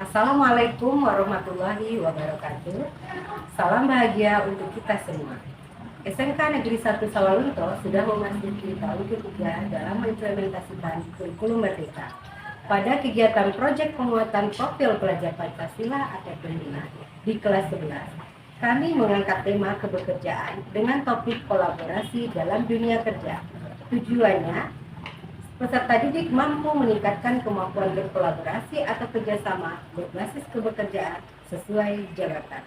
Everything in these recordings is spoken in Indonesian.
Assalamualaikum warahmatullahi wabarakatuh. Salam bahagia untuk kita semua. SMK Negeri 1 Sawalunto sudah memasuki tahun ketiga dalam mengimplementasikan kurikulum merdeka. Pada kegiatan proyek penguatan profil pelajar Pancasila ATP 5 di kelas 11, kami mengangkat tema kebekerjaan dengan topik kolaborasi dalam dunia kerja. Tujuannya, peserta didik mampu meningkatkan kemampuan berkolaborasi atau kerjasama berbasis kebekerjaan sesuai jabatan.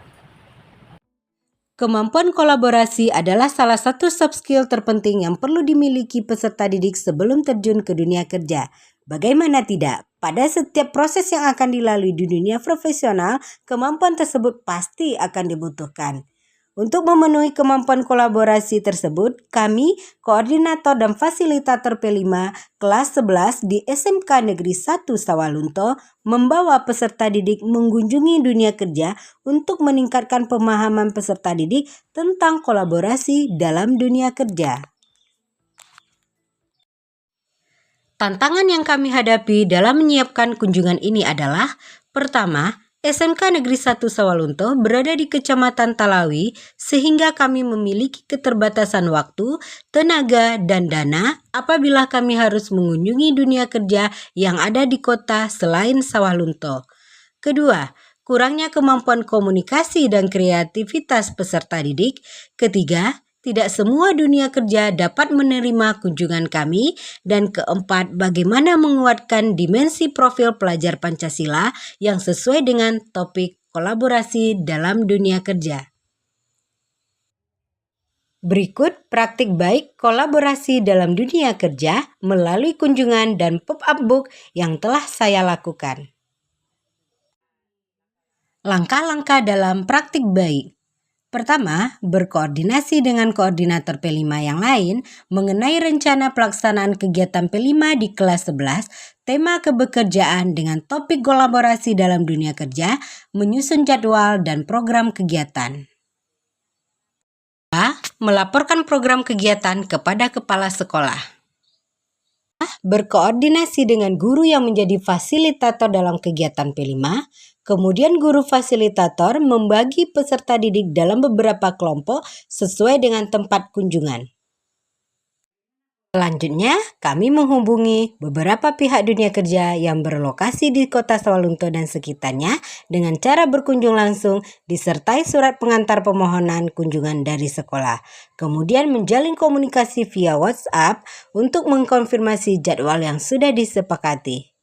Kemampuan kolaborasi adalah salah satu soft skill terpenting yang perlu dimiliki peserta didik sebelum terjun ke dunia kerja. Bagaimana tidak? Pada setiap proses yang akan dilalui di dunia profesional, kemampuan tersebut pasti akan dibutuhkan. Untuk memenuhi kemampuan kolaborasi tersebut, kami, koordinator dan fasilitator P5 kelas 11 di SMK Negeri 1 Sawalunto, membawa peserta didik mengunjungi dunia kerja untuk meningkatkan pemahaman peserta didik tentang kolaborasi dalam dunia kerja. Tantangan yang kami hadapi dalam menyiapkan kunjungan ini adalah: pertama, SMK Negeri 1 Sawalunto berada di Kecamatan Talawi sehingga kami memiliki keterbatasan waktu, tenaga, dan dana apabila kami harus mengunjungi dunia kerja yang ada di kota selain Sawalunto. Kedua, kurangnya kemampuan komunikasi dan kreativitas peserta didik. Ketiga, tidak semua dunia kerja dapat menerima kunjungan kami. Dan keempat, bagaimana menguatkan dimensi profil pelajar Pancasila yang sesuai dengan topik kolaborasi dalam dunia kerja. Berikut praktik baik kolaborasi dalam dunia kerja melalui kunjungan dan pop-up book yang telah saya lakukan. Langkah-langkah dalam praktik baik. Pertama, berkoordinasi dengan koordinator P5 yang lain mengenai rencana pelaksanaan kegiatan P5 di kelas 11, tema kebekerjaan dengan topik kolaborasi dalam dunia kerja, menyusun jadwal dan program kegiatan. Melaporkan program kegiatan kepada kepala sekolah. Berkoordinasi dengan guru yang menjadi fasilitator dalam kegiatan P5, kemudian guru fasilitator membagi peserta didik dalam beberapa kelompok sesuai dengan tempat kunjungan. Selanjutnya, kami menghubungi beberapa pihak dunia kerja yang berlokasi di kota Sawalunto dan sekitarnya dengan cara berkunjung langsung disertai surat pengantar permohonan kunjungan dari sekolah. Kemudian menjalin komunikasi via WhatsApp untuk mengkonfirmasi jadwal yang sudah disepakati.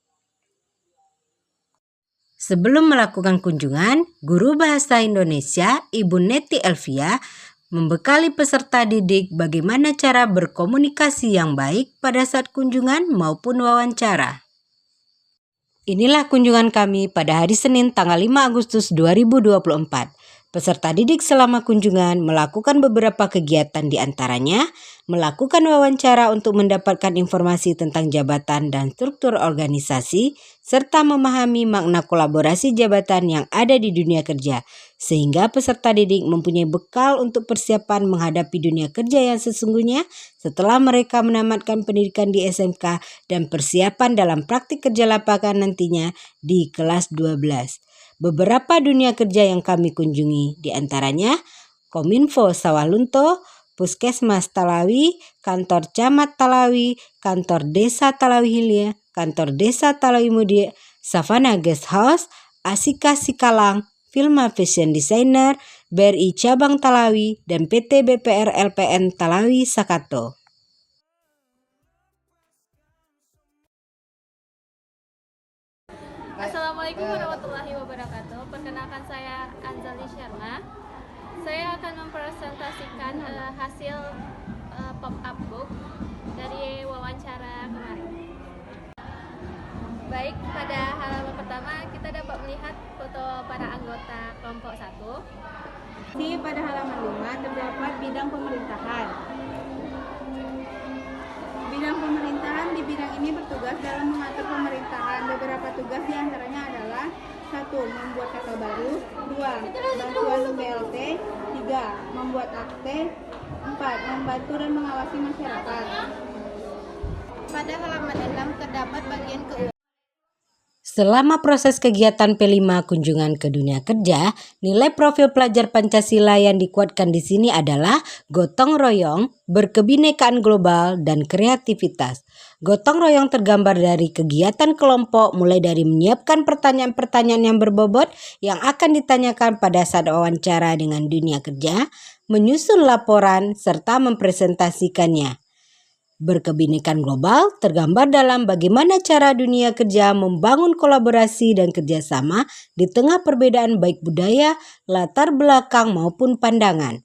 Sebelum melakukan kunjungan, guru bahasa Indonesia Ibu Neti Elvia membekali peserta didik bagaimana cara berkomunikasi yang baik pada saat kunjungan maupun wawancara. Inilah kunjungan kami pada hari Senin tanggal 5 Agustus 2024. Peserta didik selama kunjungan melakukan beberapa kegiatan, di antaranya melakukan wawancara untuk mendapatkan informasi tentang jabatan dan struktur organisasi, serta memahami makna kolaborasi jabatan yang ada di dunia kerja, sehingga peserta didik mempunyai bekal untuk persiapan menghadapi dunia kerja yang sesungguhnya setelah mereka menamatkan pendidikan di SMK dan persiapan dalam praktik kerja lapangan nantinya di kelas 12. Beberapa dunia kerja yang kami kunjungi, di antaranya Kominfo Sawalunto, Puskesmas Talawi, Kantor Camat Talawi, Kantor Desa Talawi Hilir, Kantor Desa Talawi Mudia, Savana Guest House, Asika Sikalang, Filma Fashion Designer, BRI Cabang Talawi, dan PT BPR LPN Talawi Sakato. Assalamualaikum warahmatullahi wabarakatuh. Perkenalkan, saya Anzali Sharma. Saya akan mempresentasikan hasil pop-up book dari wawancara kemarin. Baik, pada halaman pertama kita dapat melihat foto para anggota kelompok 1. Pada halaman 5 terdapat bidang pemerintahan. Bidang pemerintahan, di bidang ini bertugas dalam mengatur pemerintahan. Beberapa tugas diantaranya adalah: 1. Membuat kata baru. 2. Bantuan BLT. 3. Membuat akte. 4. Membantu dan mengawasi masyarakat. Pada halaman 6 terdapat bagian keuangan. Selama proses kegiatan P5 kunjungan ke dunia kerja, nilai profil pelajar Pancasila yang dikuatkan di sini adalah gotong royong, berkebinekaan global, dan kreativitas. Gotong royong tergambar dari kegiatan kelompok mulai dari menyiapkan pertanyaan-pertanyaan yang berbobot yang akan ditanyakan pada saat wawancara dengan dunia kerja, menyusun laporan, serta mempresentasikannya. Berkebinekaan global tergambar dalam bagaimana cara dunia kerja membangun kolaborasi dan kerjasama di tengah perbedaan baik budaya, latar belakang maupun pandangan.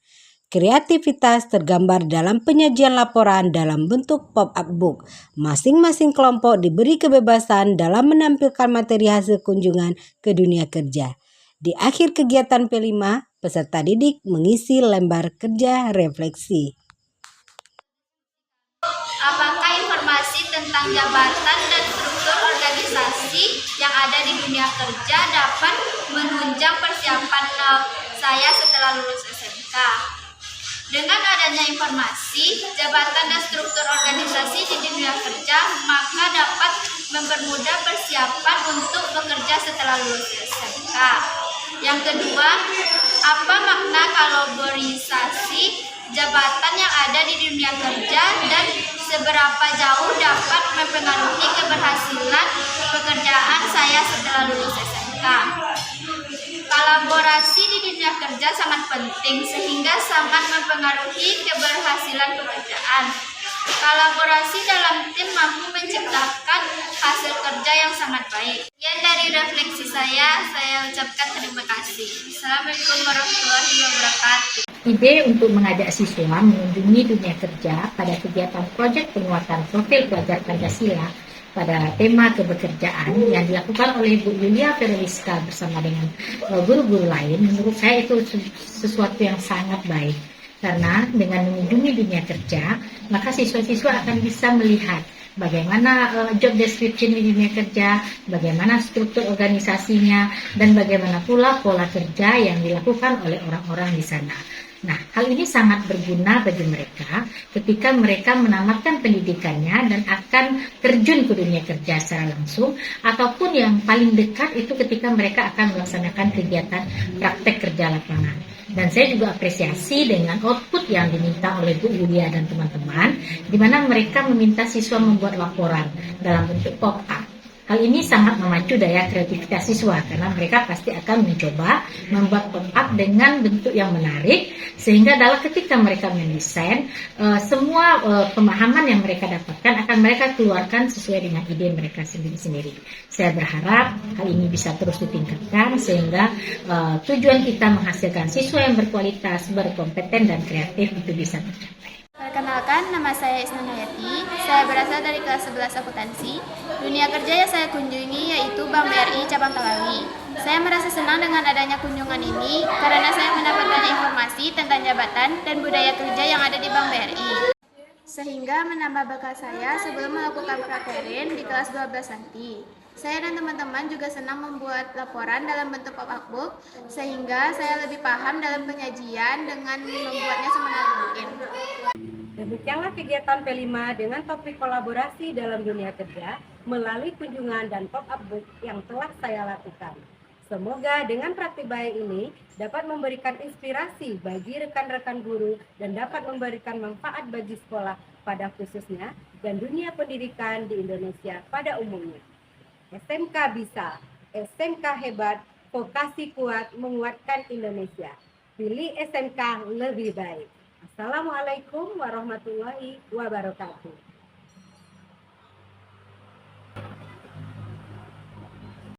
Kreativitas tergambar dalam penyajian laporan dalam bentuk pop-up book. Masing-masing kelompok diberi kebebasan dalam menampilkan materi hasil kunjungan ke dunia kerja. Di akhir kegiatan P5, peserta didik mengisi lembar kerja refleksi. Apakah informasi tentang jabatan dan struktur organisasi yang ada di dunia kerja dapat menunjang persiapan saya setelah lulus SMK? Dengan adanya informasi, jabatan dan struktur organisasi di dunia kerja, maka dapat mempermudah persiapan untuk bekerja setelah lulus SMK. Yang kedua, apa makna kolaborasi jabatan yang ada di dunia kerja dan seberapa jauh dapat mempengaruhi keberhasilan pekerjaan saya setelah lulus SMK. Kolaborasi di dunia kerja sangat penting sehingga sangat mempengaruhi keberhasilan pekerjaan. Kolaborasi dalam tim mampu menciptakan hasil kerja yang sangat baik. Sekian dari refleksi saya ucapkan terima kasih. Assalamualaikum warahmatullahi wabarakatuh. Ide untuk mengajak siswa mengunjungi dunia kerja pada kegiatan proyek penguatan profil pelajar Pancasila pada tema kebekerjaan yang dilakukan oleh Bu Yulia Fereliska bersama dengan guru-guru lain, menurut saya itu sesuatu yang sangat baik. Karena dengan mengunjungi dunia kerja, maka siswa-siswa akan bisa melihat bagaimana job description di dunia kerja, bagaimana struktur organisasinya, dan bagaimana pula pola kerja yang dilakukan oleh orang-orang di sana. Nah, hal ini sangat berguna bagi mereka ketika mereka menamatkan pendidikannya dan akan terjun ke dunia kerja secara langsung, ataupun yang paling dekat itu ketika mereka akan melaksanakan kegiatan praktek kerja lapangan. Dan saya juga apresiasi dengan output yang diminta oleh Bu Yulia dan teman-teman, di mana mereka meminta siswa membuat laporan dalam bentuk pop-up. Hal ini sangat memacu daya kreativitas siswa karena mereka pasti akan mencoba membuat pop-up dengan bentuk yang menarik, sehingga dalam ketika mereka mendesain, semua pemahaman yang mereka dapatkan akan mereka keluarkan sesuai dengan ide mereka sendiri-sendiri. Saya berharap hal ini bisa terus ditingkatkan sehingga tujuan kita menghasilkan siswa yang berkualitas, berkompeten dan kreatif itu bisa tercapai. Perkenalkan, nama saya Isna Hayati. Saya berasal dari kelas 11 akuntansi. Dunia kerja yang saya kunjungi yaitu Bank BRI Cabang Talawi. Saya merasa senang dengan adanya kunjungan ini karena saya mendapatkan informasi tentang jabatan dan budaya kerja yang ada di Bank BRI. Sehingga menambah bekal saya sebelum melakukan prakteren di kelas 12 nanti. Saya dan teman-teman juga senang membuat laporan dalam bentuk pop-up book, sehingga saya lebih paham dalam penyajian dengan membuatnya semenarik mungkin. Demikianlah kegiatan P5 dengan topik kolaborasi dalam dunia kerja melalui kunjungan dan pop-up book yang telah saya lakukan. Semoga dengan praktik baik ini dapat memberikan inspirasi bagi rekan-rekan guru dan dapat memberikan manfaat bagi sekolah pada khususnya dan dunia pendidikan di Indonesia pada umumnya. SMK bisa, SMK hebat, vokasi kuat menguatkan Indonesia. Pilih SMK lebih baik. Assalamualaikum warahmatullahi wabarakatuh.